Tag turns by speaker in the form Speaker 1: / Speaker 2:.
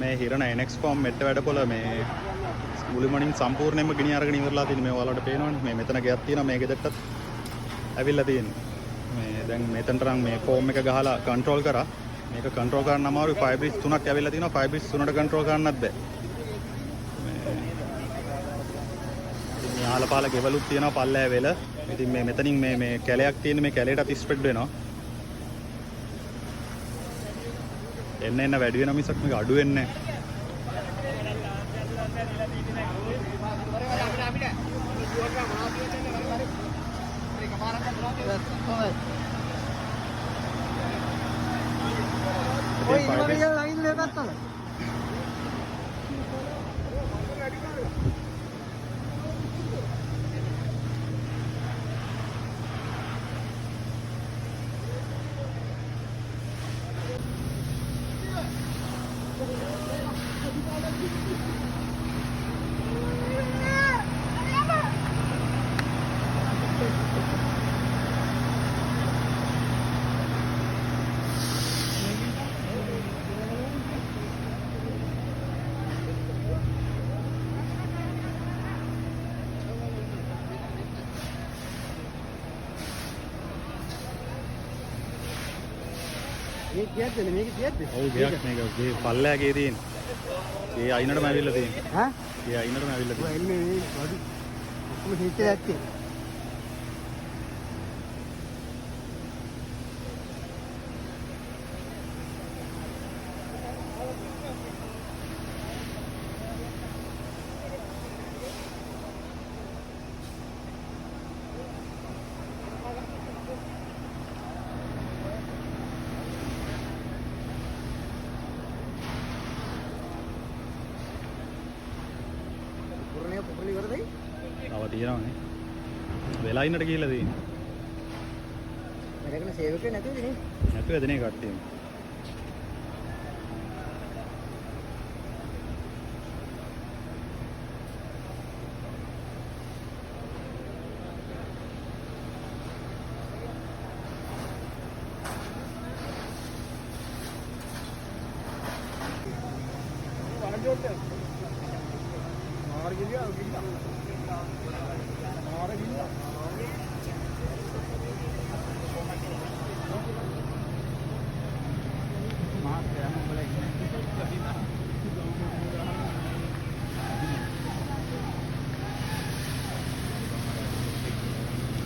Speaker 1: මේ හිරණ NX-FOAM මෙට්ට වැඩපොළ මේ මුලින්මනින් සම්පූර්ණයෙන්ම ගිනි අරගෙන ඉවරලා තියෙන මේ ඔයාලට පේනවනේ මේ මෙතන ගයක් තියෙනවා මේ ගෙදරටත් ඇවිල්ලා තියෙන්නේ මේ දැන් මෙතනට නම් මේ ෆෝම් එක ගහලා කන්ට්‍රෝල් කරා මේක කන්ට්‍රෝල් කරන්න අමාරුයි ෆයිබ්‍රිජ් 3ක් ඇවිල්ලා තිනවා ෆයිබ්‍රිජ් 3ට කන්ට්‍රෝල් කරන්නත් බෑ මේ යාලපාල ගෙවලුත් තියෙනවා පල්ලෑ වෙල ඉතින් මේ මෙතනින් මේ කැලයක් තියෙන මේ කැලේටත් ස්ප්‍රෙඩ් වෙනවා එන්න වැඩි වෙන මිසක් මේක අඩු වෙන්නේ නැහැ
Speaker 2: මේක කියද්ද මේක කියද්ද
Speaker 1: ඔව් ගයක් මේක ගේ පල්ලෑගේ තියෙන ඒ අයිනටම ඇවිල්ලා තියෙන්නේ
Speaker 2: හා
Speaker 1: ඒ අයිනටම ඇවිල්ලා තියෙන්නේ
Speaker 2: ඔය එන්නේ මේ වඩු ඔක්කොම හිතේ ඇත්තේ පුරණේ ඉවරදයි
Speaker 1: තව තියෙනවානේ වෙලා ඉන්නට ගිහිල්ලා තියෙන්නේ
Speaker 2: මේකන සේවකේ නැතුවද නේ
Speaker 1: නැතුව එදනේ කට්ටිය
Speaker 2: වරජෝට